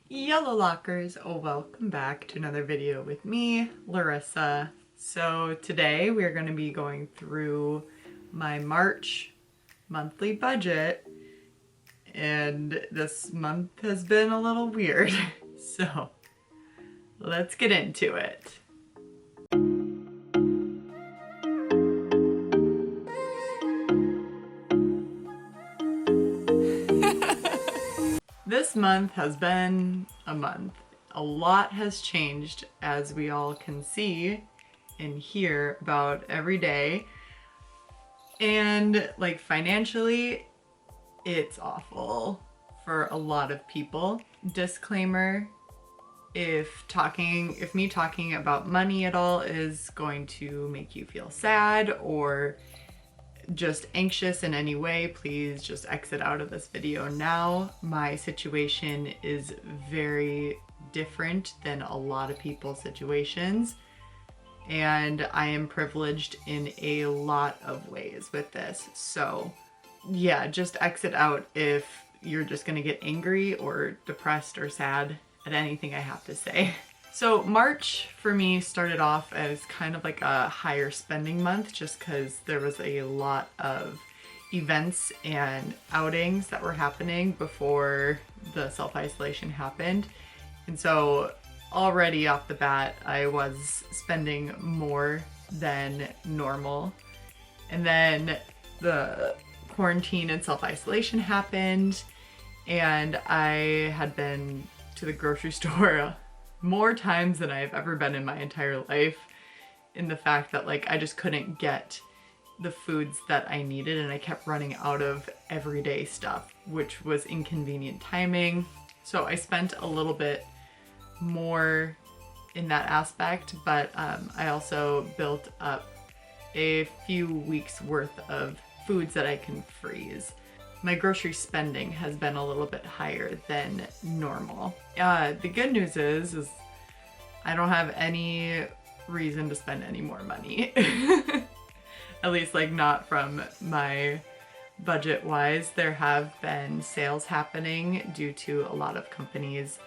Yellow Lockers, welcome back to another video with me, Larissa. So today we're going to be going through my March monthly budget, and this month has been a little weird, so let's get into it. This month has been a month. A lot has changed, as we all can see and hear about every day. And like financially, it's awful for a lot of people. Disclaimer, if me talking about money at all is going to make you feel sad or just anxious in any way, please just exit out of this video now. My situation is very different than a lot of people's situations, and I am privileged in a lot of ways with this. So yeah, just exit out if you're just gonna get angry or depressed or sad at anything I have to say. So March for me started off as kind of like a higher spending month just because there was a lot of events and outings that were happening before the self-isolation happened. And so already off the bat, I was spending more than normal. And then the quarantine and self-isolation happened, and I had been to the grocery store more times than I've ever been in my entire life, in the fact that like I just couldn't get the foods that I needed and I kept running out of everyday stuff, which was inconvenient timing. So I spent a little bit more in that aspect, but I also built up a few weeks worth of foods that I can freeze. My grocery spending has been a little bit higher than normal. The good news is I don't have any reason to spend any more money. At least like not from my budget wise. There have been sales happening due to a lot of companies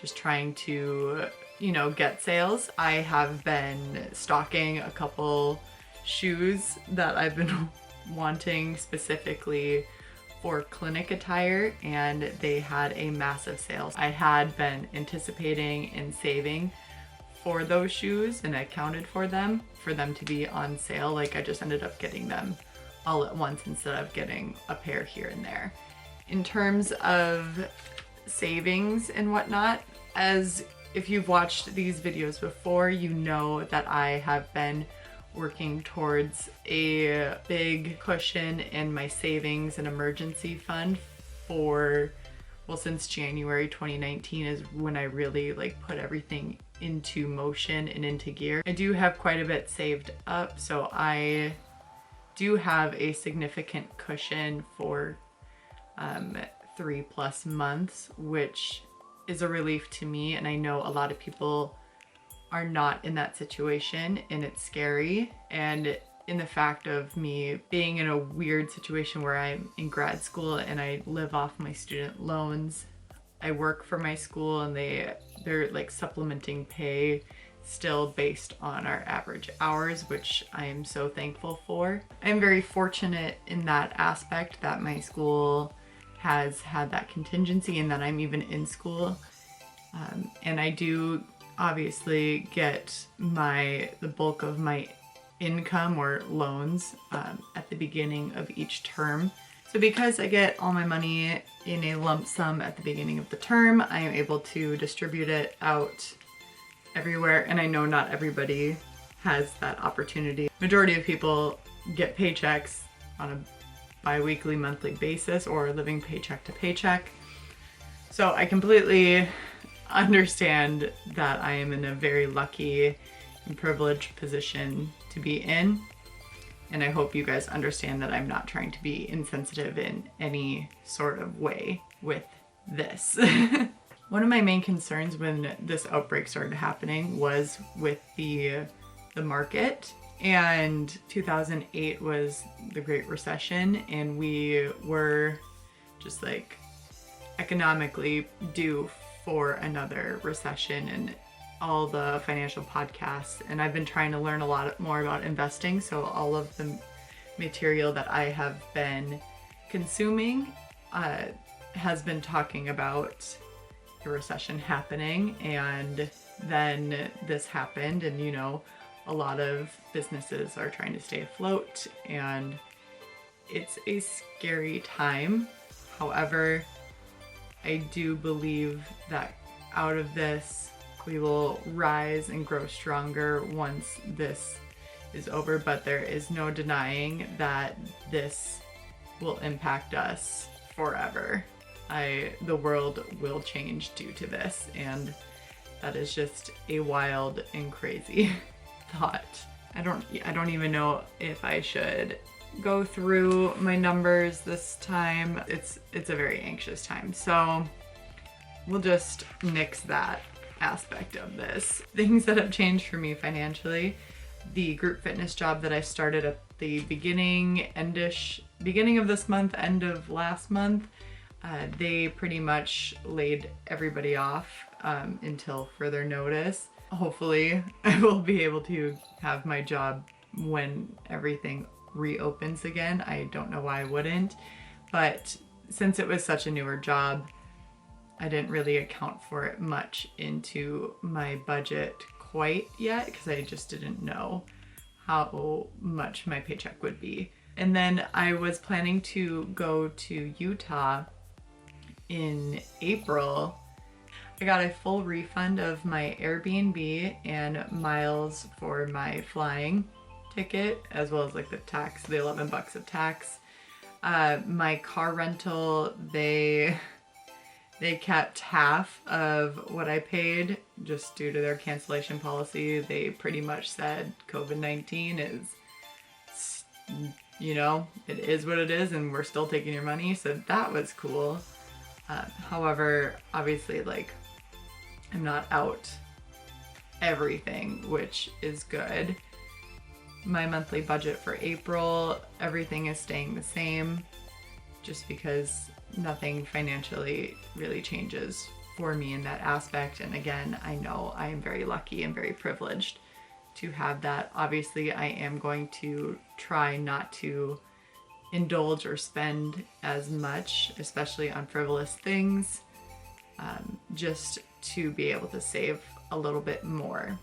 just trying to, you know, get sales. I have been stocking a couple shoes that I've been wanting specifically for clinic attire, and they had a massive sale. I had been anticipating and saving for those shoes, and I counted for them to be on sale. Like I just ended up getting them all at once instead of getting a pair here and there. In terms of savings and whatnot, as if you've watched these videos before, you know that I have been working towards a big cushion in my savings and emergency fund for, well, since January 2019 is when I really like put everything into motion and into gear. I do have quite a bit saved up, so I do have a significant cushion for 3+ months, which is a relief to me, and I know a lot of people are not in that situation, and it's scary. And in the fact of me being in a weird situation where I'm in grad school and I live off my student loans, I work for my school, and they're like supplementing pay still based on our average hours, which I am so thankful for. I'm very fortunate in that aspect that my school has had that contingency and that I'm even in school. And I do obviously get the bulk of my income or loans at the beginning of each term. So because I get all my money in a lump sum at the beginning of the term, I am able to distribute it out everywhere, and I know not everybody has that opportunity. Majority of people get paychecks on a bi-weekly, monthly basis, or living paycheck to paycheck. So I completely understand that I am in a very lucky and privileged position to be in, and I hope you guys understand that I'm not trying to be insensitive in any sort of way with this. One of my main concerns when this outbreak started happening was with the market, and 2008 was the Great Recession, and we were just like economically due for another recession and all the financial podcasts. And I've been trying to learn a lot more about investing. So all of the material that I have been consuming has been talking about a recession happening, and then this happened, and you know, a lot of businesses are trying to stay afloat, and it's a scary time. However, I do believe that out of this, we will rise and grow stronger once this is over, but there is no denying that this will impact us forever. The world will change due to this, and that is just a wild and crazy thought. I don't even know if I should go through my numbers this time. It's a very anxious time, so we'll just nix that aspect of this. Things that have changed for me financially: the group fitness job that I started at the beginning of this month, end of last month, they pretty much laid everybody off until further notice. Hopefully I will be able to have my job when everything reopens again. I don't know why I wouldn't, but since it was such a newer job, I didn't really account for it much into my budget quite yet, because I just didn't know how much my paycheck would be. And then I was planning to go to Utah in April. I got a full refund of my Airbnb and miles for my flying ticket, as well as like the tax, the $11 of tax. My car rental, they kept half of what I paid just due to their cancellation policy. They pretty much said COVID-19 is, you know, it is what it is, and we're still taking your money. So that was cool. However, obviously, like, I'm not out everything, which is good. My monthly budget for April, everything is staying the same, just because nothing financially really changes for me in that aspect. And again, I know I am very lucky and very privileged to have that. Obviously, I am going to try not to indulge or spend as much, especially on frivolous things, just to be able to save a little bit more.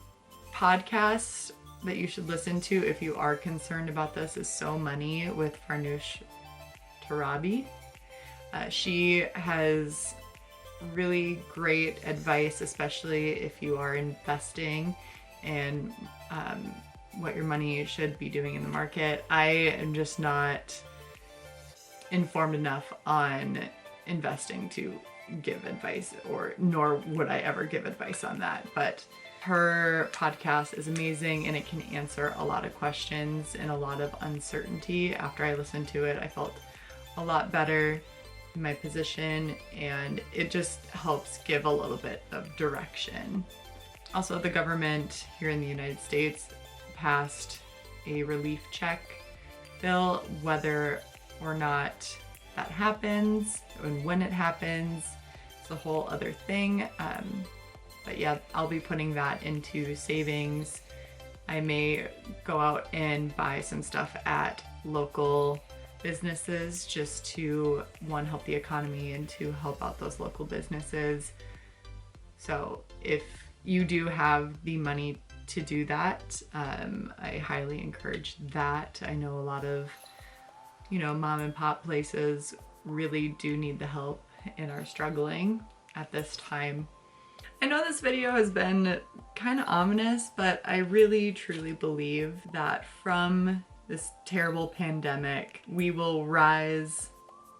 Podcasts that you should listen to if you are concerned about this is So Money with Farnoosh Torabi. She has really great advice, especially if you are investing and what your money should be doing in the market. I am just not informed enough on investing to give advice, nor would I ever give advice on that. But her podcast is amazing, and it can answer a lot of questions and a lot of uncertainty. After I listened to it, I felt a lot better in my position, and it just helps give a little bit of direction. Also, the government here in the United States passed a relief check bill. Whether or not that happens and when it happens, it's a whole other thing. But yeah, I'll be putting that into savings. I may go out and buy some stuff at local businesses just to, one, help the economy, and two, help out those local businesses. So if you do have the money to do that, I highly encourage that. I know a lot of, mom and pop places really do need the help and are struggling at this time. I know this video has been kind of ominous, but I really truly believe that from this terrible pandemic, we will rise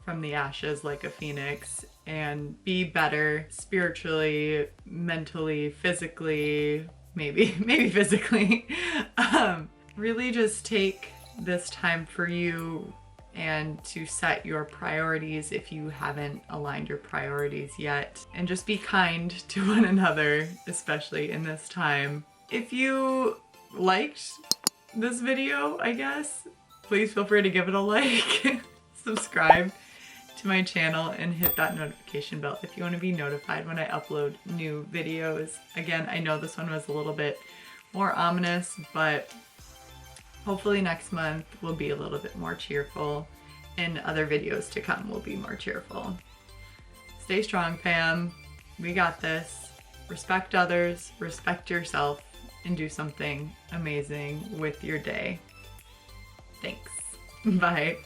from the ashes like a phoenix and be better spiritually, mentally, physically, maybe physically. Really just take this time for you and to set your priorities if you haven't aligned your priorities yet, and just be kind to one another, especially in this time. If you liked this video, I guess, please feel free to give it a like, subscribe to my channel and hit that notification bell if you want to be notified when I upload new videos. Again, I know this one was a little bit more ominous, but hopefully next month will be a little bit more cheerful and other videos to come will be more cheerful. Stay strong, fam. We got this. Respect others, respect yourself, and do something amazing with your day. Thanks. Bye.